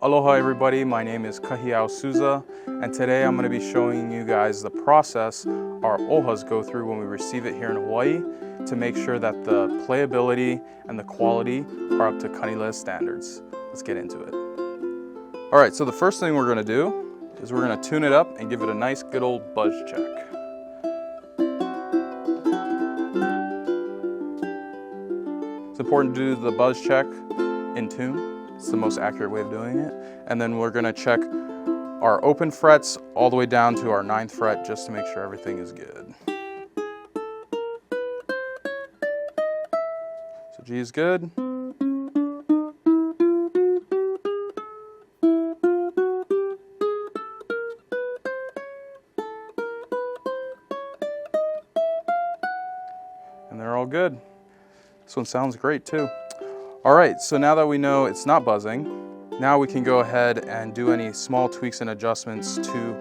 Aloha everybody, my name is Kahiau Souza, and today I'm going to be showing you guys the process our ohas go through when we receive it here in Hawaii to make sure that the playability and the quality are up to Kanileʻa standards. Let's get into it. Alright, so the first thing we're going to do is we're going to tune it up and give it a nice good old buzz check. It's important to do the buzz check in tune. It's the most accurate way of doing it. And then we're going to check our open frets all the way down to our 9th fret just to make sure everything is good. So G is good. And they're all good. This one sounds great too. All right, so now that we know it's not buzzing, now we can go ahead and do any small tweaks and adjustments to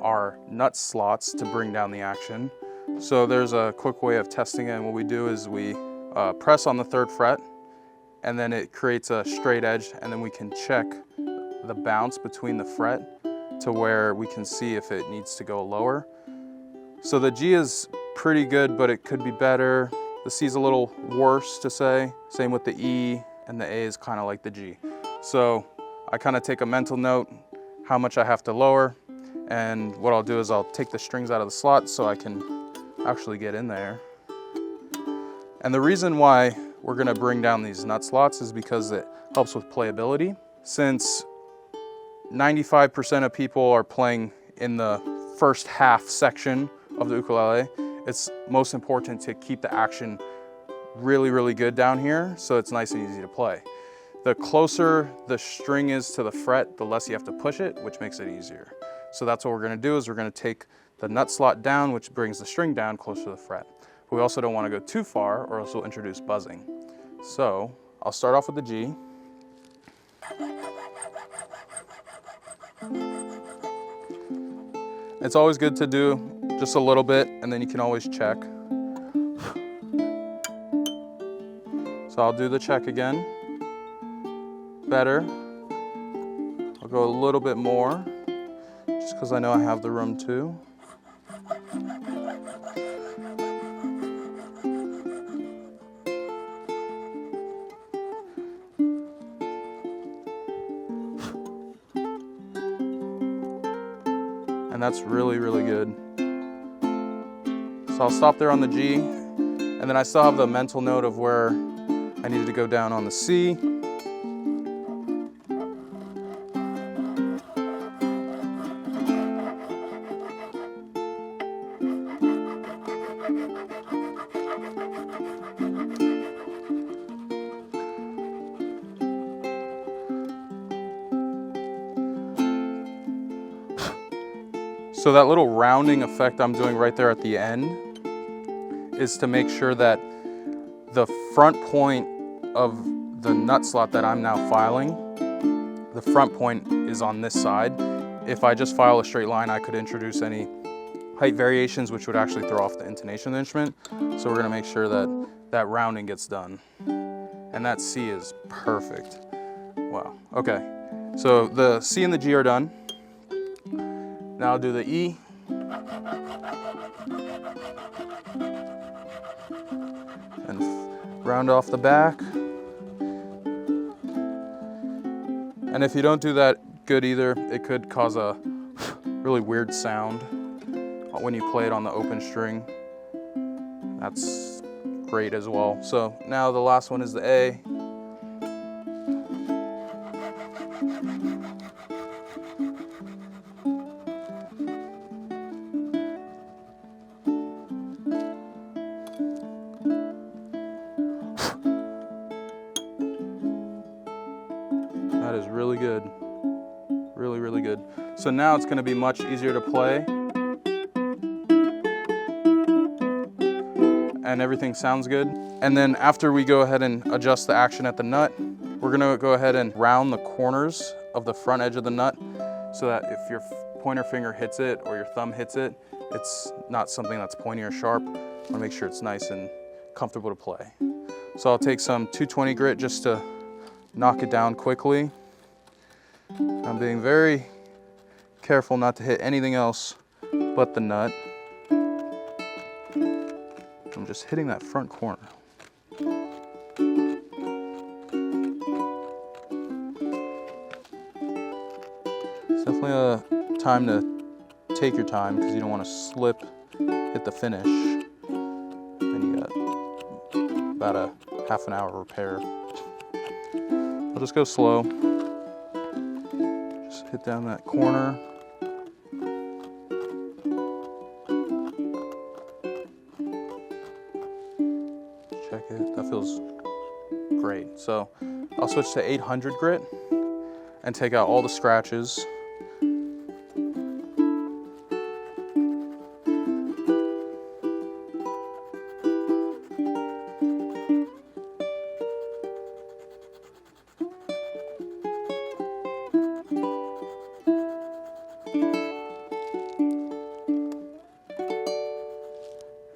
our nut slots to bring down the action. So there's a quick way of testing it, and what we do is we press on the 3rd fret, and then it creates a straight edge, and then we can check the bounce between the fret to where we can see if it needs to go lower. So the G is pretty good, but it could be better. The C is a little worse to say. Same with the E, and the A is kind of like the G. So I kind of take a mental note how much I have to lower, and what I'll do is I'll take the strings out of the slot so I can actually get in there. And the reason why we're going to bring down these nut slots is because it helps with playability. Since 95% of people are playing in the first half section of the ukulele, it's most important to keep the action really good down here so it's nice and easy to play. The closer the string is to the fret, the less you have to push it, which makes it easier. So that's what we're going to do, is we're going to take the nut slot down, which brings the string down closer to the fret. But we also don't want to go too far or else we'll introduce buzzing. So I'll start off with the G. It's always good to do just a little bit, and then you can always check. So I'll do the check again. Better. I'll go a little bit more, just because I know I have the room too. And that's really good. So I'll stop there on the G, and then I still have the mental note of where I needed to go down on the C. So that little rounding effect I'm doing right there at the end is to make sure that the front point of the nut slot that I'm now filing, the front point is on this side. If I just file a straight line, I could introduce any height variations, which would actually throw off the intonation of the instrument. So we're gonna make sure that that rounding gets done. And that C is perfect. Wow, okay. So the C and the G are done. Now I'll do the E. And round off the back. And if you don't do that good either, it could cause a really weird sound when you play it on the open string. That's great as well. So now the last one is the A. That is really good. Really good. So now it's going to be much easier to play. And everything sounds good. And then after we go ahead and adjust the action at the nut, we're going to go ahead and round the corners of the front edge of the nut so that if your pointer finger hits it or your thumb hits it, it's not something that's pointy or sharp. I want to make sure it's nice and comfortable to play. So I'll take some 220 grit just to knock it down quickly. I'm being very careful not to hit anything else but the nut. I'm just hitting that front corner. It's definitely a time to take your time because you don't want to slip, hit the finish, and you got about a half an hour repair. I'll just go slow. Just hit down that corner. Check it, that feels great. So I'll switch to 800 grit and take out all the scratches.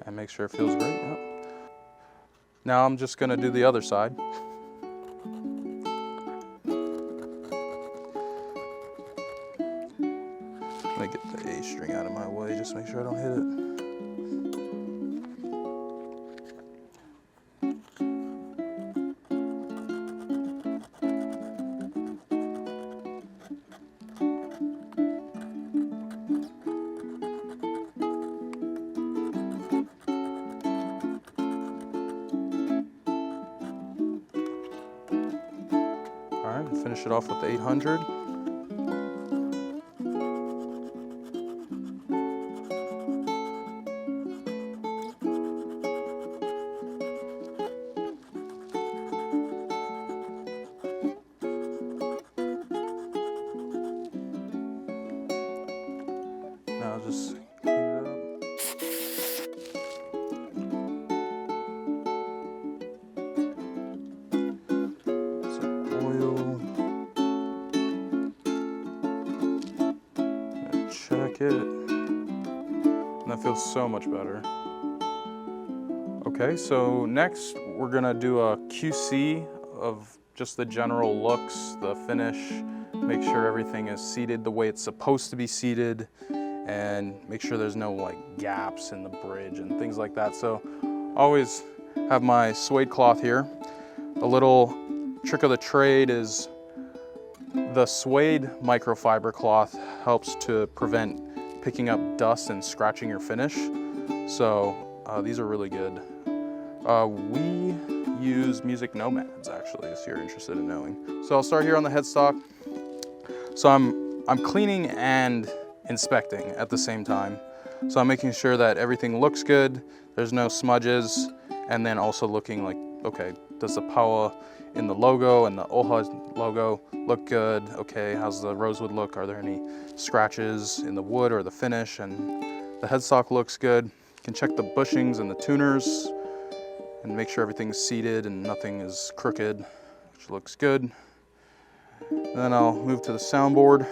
And make sure it feels great. Yep. Now I'm just gonna do the other side. Let me get the A string out of my way, just make sure I don't hit it. All right, finish it off with the 800. Now just clean it up. Some oil. Check it. And that feels so much better. Okay, so next we're gonna do a QC of just the general looks, the finish, make sure everything is seated the way it's supposed to be seated, and make sure there's no like gaps in the bridge and things like that. So always have my suede cloth here. A little trick of the trade is the suede microfiber cloth helps to prevent picking up dust and scratching your finish. So these are really good. We use Music Nomads actually, if you're interested in knowing. So I'll start here on the headstock. So I'm cleaning and inspecting at the same time. So I'm making sure that everything looks good, there's no smudges, and then also looking like, okay, does the paua in the logo and the ʻOha logo look good? Okay, how's the rosewood look? Are there any scratches in the wood or the finish? And the headstock looks good. You can check the bushings and the tuners and make sure everything's seated and nothing is crooked, which looks good. And then I'll move to the soundboard.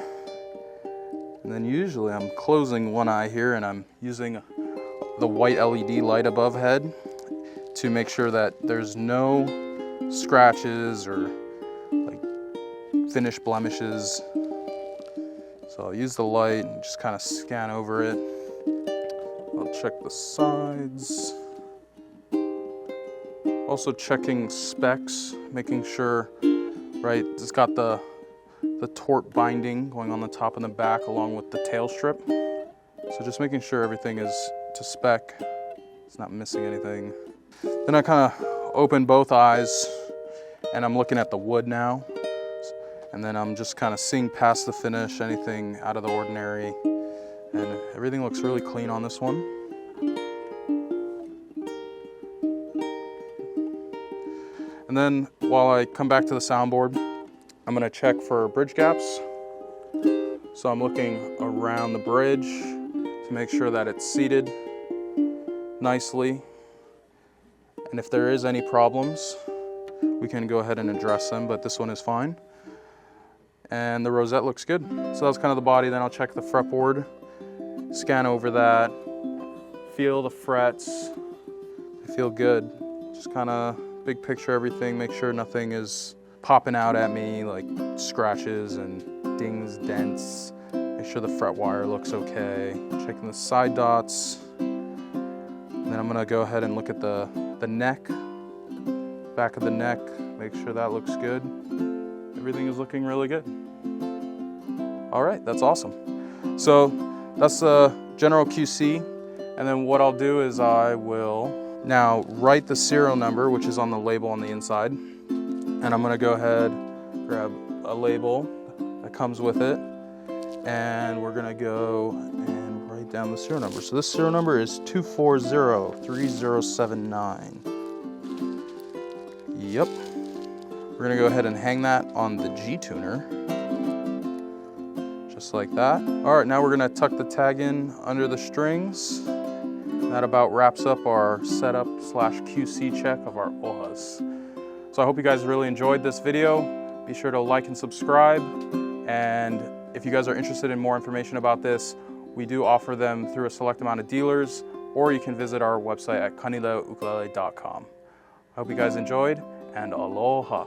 And then usually I'm closing one eye here and I'm using the white LED light above head to make sure that there's no scratches or like finish blemishes. So I'll use the light and just kind of scan over it. I'll check the sides. Also checking specs, making sure, right, it's got the tort binding going on the top and the back along with the tail strip. So just making sure everything is to spec, it's not missing anything. Then I kind of open both eyes and I'm looking at the wood now. And then I'm just kind of seeing past the finish, anything out of the ordinary. And everything looks really clean on this one. And then while I come back to the soundboard, I'm gonna check for bridge gaps. So I'm looking around the bridge to make sure that it's seated nicely. And if there is any problems, we can go ahead and address them, but this one is fine. And the rosette looks good. So that's kind of the body. Then I'll check the fretboard, scan over that, feel the frets. They feel good. Just kind of big picture everything, make sure nothing is popping out at me like scratches and dings, dents, make sure the fret wire looks okay, checking the side dots. And then I'm gonna go ahead and look at the neck, back of the neck, make sure that looks good. Everything is looking really good. All right, that's awesome. So that's the general QC. And then what I'll do is I will now write the serial number, which is on the label on the inside. And I'm gonna go ahead, grab a label that comes with it. And we're gonna go and write down the serial number. So this serial number is 2403079. Yep. We're gonna go ahead and hang that on the G-tuner. Just like that. All right, now we're gonna tuck the tag in under the strings. That about wraps up our setup / QC check of our ʻOhas. So I hope you guys really enjoyed this video. Be sure to like and subscribe. And if you guys are interested in more information about this, we do offer them through a select amount of dealers, or you can visit our website at kanileʻaukulele.com. I hope you guys enjoyed, and aloha.